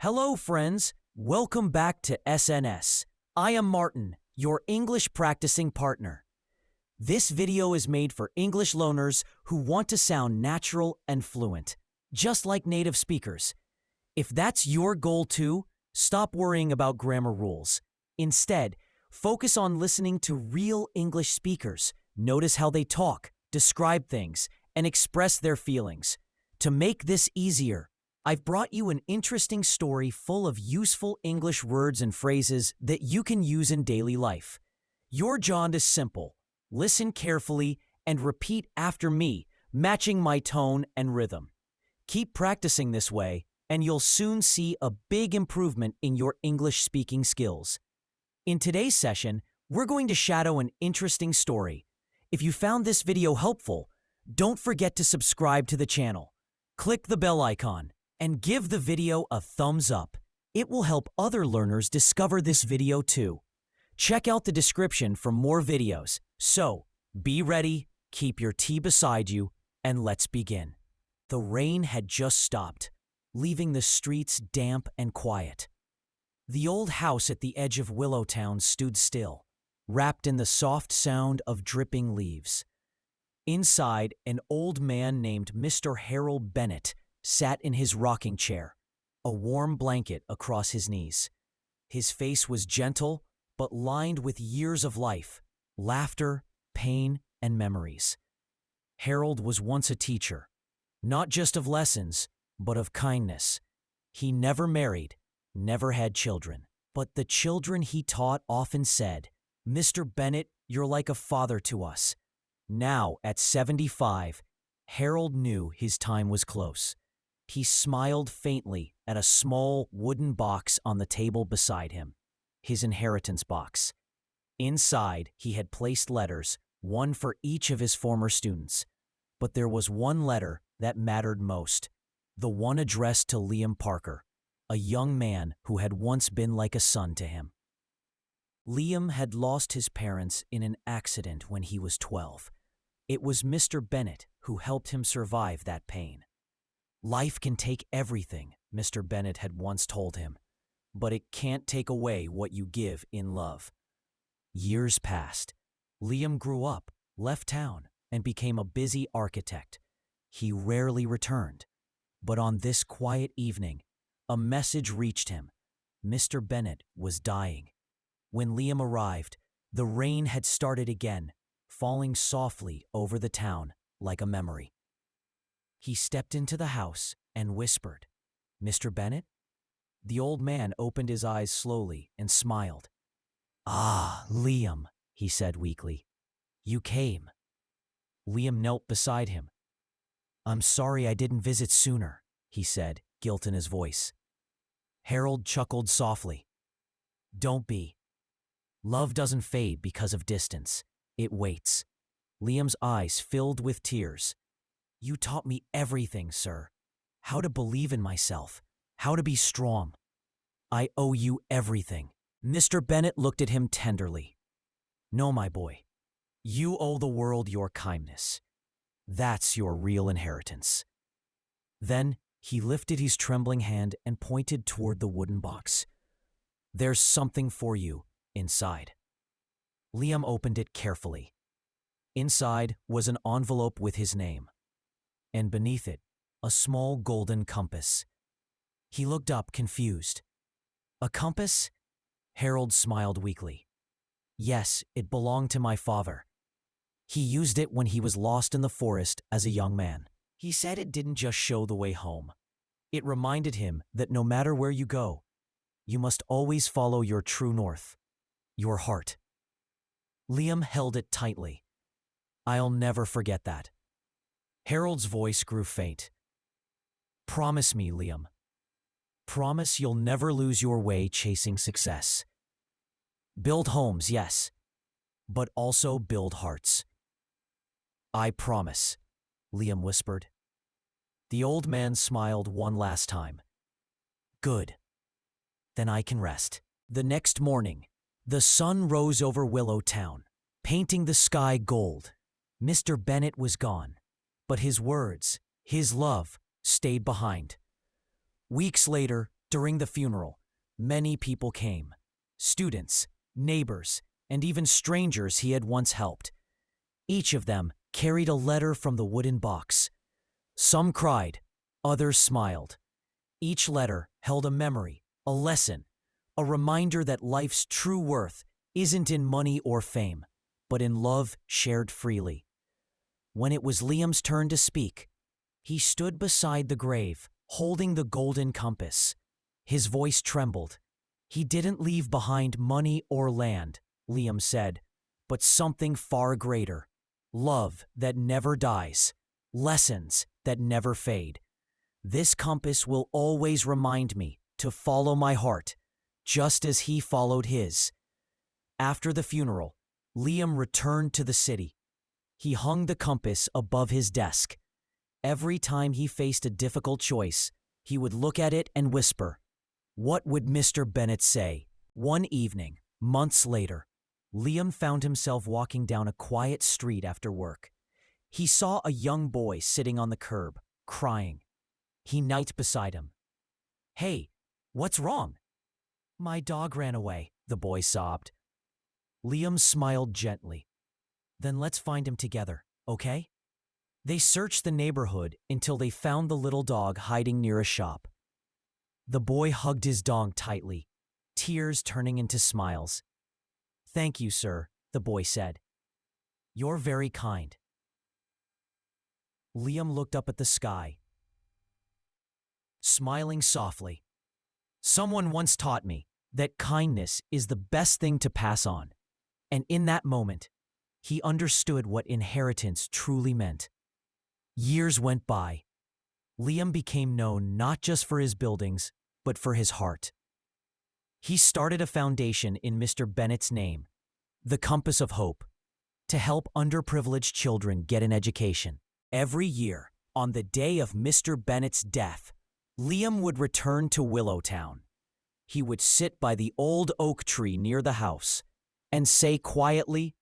Hello, friends. Welcome back to SNS. I am Martin, your English practicing partner. This video is made for English learners who want to sound natural and fluent, just like native speakers. If that's your goal too, stop worrying about grammar rules. Instead, focus on listening to real English speakers. Notice how they talk, describe things, and express their feelings. To make this easier, I've brought you an interesting story full of useful English words and phrases that you can use in daily life. Your job is simple. Listen carefully and repeat after me, matching my tone and rhythm. Keep practicing this way, and you'll soon see a big improvement in your English speaking skills. In today's session, we're going to shadow an interesting story. If you found this video helpful, don't forget to subscribe to the channel. Click the bell icon and give the video a thumbs up. It will help other learners discover this video too. Check out the description for more videos. So, be ready, keep your tea beside you, and let's begin. The rain had just stopped, leaving the streets damp and quiet. The old house at the edge of Willowtown stood still, wrapped in the soft sound of dripping leaves. Inside, an old man named Mr. Harold Bennett sat in his rocking chair, a warm blanket across his knees. His face was gentle, but lined with years of life, laughter, pain, and memories. Harold was once a teacher, not just of lessons, but of kindness. He never married, never had children, but the children he taught often said, "Mr. Bennett, you're like a father to us." Now, at 75, Harold knew his time was close. He smiled faintly at a small wooden box on the table beside him, his inheritance box. Inside, he had placed letters, one for each of his former students. But there was one letter that mattered most, the one addressed to Liam Parker, a young man who had once been like a son to him. Liam had lost his parents in an accident when he was 12. It was Mr. Bennett who helped him survive that pain. Life can take everything, Mr. Bennett had once told him, but it can't take away what you give in love. Years passed. Liam grew up, left town, and became a busy architect. He rarely returned, but on this quiet evening, a message reached him. Mr. Bennett was dying. When Liam arrived, the rain had started again, falling softly over the town like a memory. He stepped into the house and whispered, "Mr. Bennett?" The old man opened his eyes slowly and smiled. "Ah, Liam," he said weakly. "You came." Liam knelt beside him. "I'm sorry I didn't visit sooner," he said, guilt in his voice. Harold chuckled softly. "Don't be. Love doesn't fade because of distance. It waits." Liam's eyes filled with tears. "You taught me everything, sir. How to believe in myself, how to be strong. I owe you everything." Mr. Bennett looked at him tenderly. "No, my boy. You owe the world your kindness. That's your real inheritance." Then he lifted his trembling hand and pointed toward the wooden box. "There's something for you inside." Liam opened it carefully. Inside was an envelope with his name, and beneath it, a small golden compass. He looked up, confused. "A compass?" Harold smiled weakly. "Yes, it belonged to my father. He used it when he was lost in the forest as a young man. He said it didn't just show the way home. It reminded him that no matter where you go, you must always follow your true north, your heart." Liam held it tightly. "I'll never forget that." Harold's voice grew faint. "Promise me, Liam. Promise you'll never lose your way chasing success. Build homes, yes, but also build hearts." "I promise," Liam whispered. The old man smiled one last time. "Good. Then I can rest." The next morning, the sun rose over Willowtown, painting the sky gold. Mr. Bennett was gone, but his words, his love, stayed behind. Weeks later, During the funeral, many people came. Students, neighbors, and even strangers he had once helped. Each of them carried a letter from the wooden box. Some cried, others smiled. Each letter held a memory, a lesson, a reminder that life's true worth isn't in money or fame, but in love shared freely. When it was Liam's turn to speak, he stood beside the grave, holding the golden compass. His voice trembled. He didn't leave behind money or land, Liam said, but something far greater. Love that never dies. Lessons that never fade. This compass will always remind me to follow my heart, just as he followed his. After the funeral, Liam returned to the city. He hung the compass above his desk. Every time he faced a difficult choice, he would look at it and whisper, "What would Mr. Bennett say?" One evening, months later, Liam found himself walking down a quiet street after work. He saw a young boy sitting on the curb, crying. He knelt beside him. "Hey, what's wrong?" "My dog ran away," the boy sobbed. Liam smiled gently. "Then let's find him together, okay?" They searched the neighborhood until they found the little dog hiding near a shop. The boy hugged his dog tightly, tears turning into smiles. "Thank you, sir," the boy said. "You're very kind." Liam looked up at the sky, smiling softly. "Someone once taught me that kindness is the best thing to pass on." And in that moment, he understood what inheritance truly meant. Years went by. Liam became known not just for his buildings, but for his heart. He started a foundation in Mr. Bennett's name, the Compass of Hope, to help underprivileged children get an education. Every year, on the day of Mr. Bennett's death, Liam would return to Willowtown. He would sit by the old oak tree near the house and say quietly,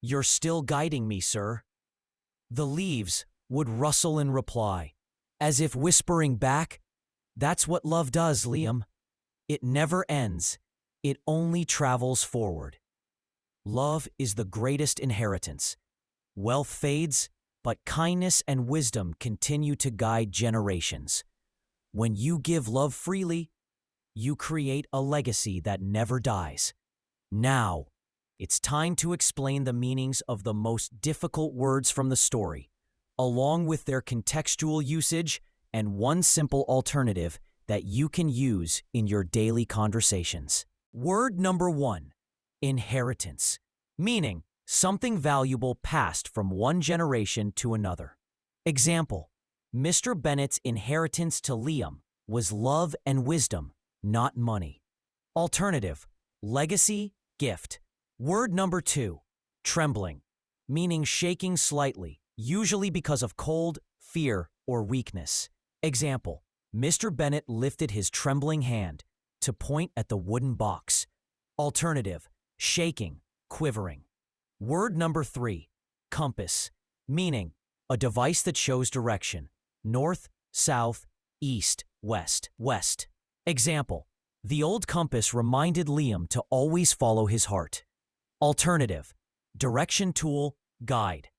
"You're still guiding me, sir." The leaves would rustle in reply, as if whispering back, "That's what love does, Liam. It never ends. It only travels forward." Love is the greatest inheritance. Wealth fades, but kindness and wisdom continue to guide generations. When you give love freely, you create a legacy that never dies. Now, it's time to explain the meanings of the most difficult words from the story, along with their contextual usage and one simple alternative that you can use in your daily conversations. Word number 1, inheritance, meaning something valuable passed from one generation to another. Example, Mr. Bennett's inheritance to Liam was love and wisdom, not money. Alternative, legacy, gift. Word number 2, trembling, meaning shaking slightly, usually because of cold, fear, or weakness. Example, Mr. Bennett lifted his trembling hand to point at the wooden box. Alternative, shaking, quivering. Word number 3, compass, meaning a device that shows direction, north, south, east, west. Example, the old compass reminded Liam to always follow his heart. Alternative, direction tool, guide.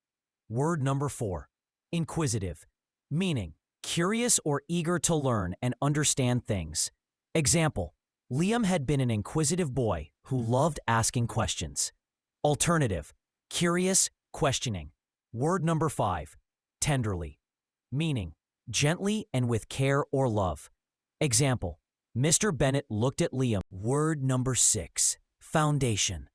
Word number 4, inquisitive, meaning curious or eager to learn and understand things. Example, Liam had been an inquisitive boy who loved asking questions. Alternative, curious, questioning. Word number 5, tenderly, meaning gently and with care or love. Example, Mr. Bennett looked at Liam. Word number 6, foundation,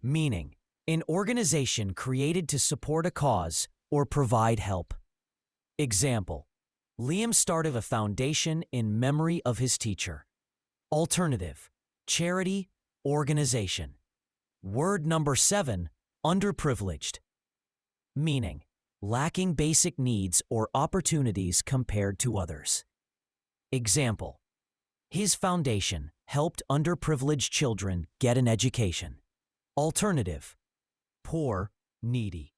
meaning an organization created to support a cause or provide help. Example, Liam started a foundation in memory of his teacher. Alternative, charity, organization. Word number 7, underprivileged, meaning lacking basic needs or opportunities compared to others. Example, his foundation helped underprivileged children get an education. Alternative, poor, needy.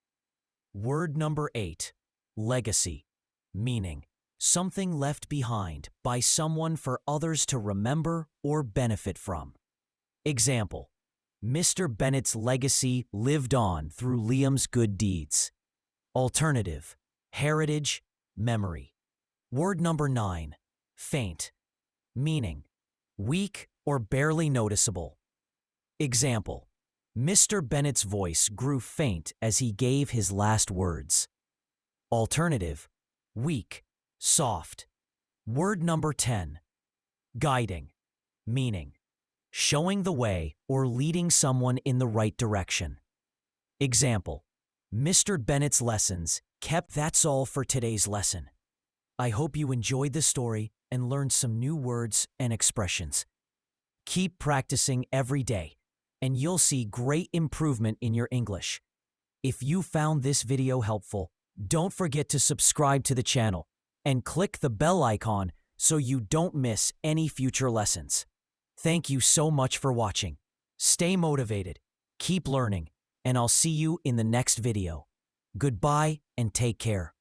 Word number 8, legacy, meaning something left behind by someone for others to remember or benefit from. Example: Mr. Bennett's legacy lived on through Liam's good deeds. Alternative: heritage, memory. Word number 9. Faint. Meaning: weak or barely noticeable. Example: Mr. Bennett's voice grew faint as he gave his last words. Alternative: weak, soft. Word number 10. Guiding. Meaning: showing the way or leading someone in the right direction. Example: Mr. Bennett's lessons kept. That's all for today's lesson. I hope you enjoyed the story and learned some new words and expressions. Keep practicing every day, and you'll see great improvement in your English. If you found this video helpful, don't forget to subscribe to the channel and click the bell icon so you don't miss any future lessons. Thank you so much for watching. Stay motivated, keep learning, and I'll see you in the next video. Goodbye and take care.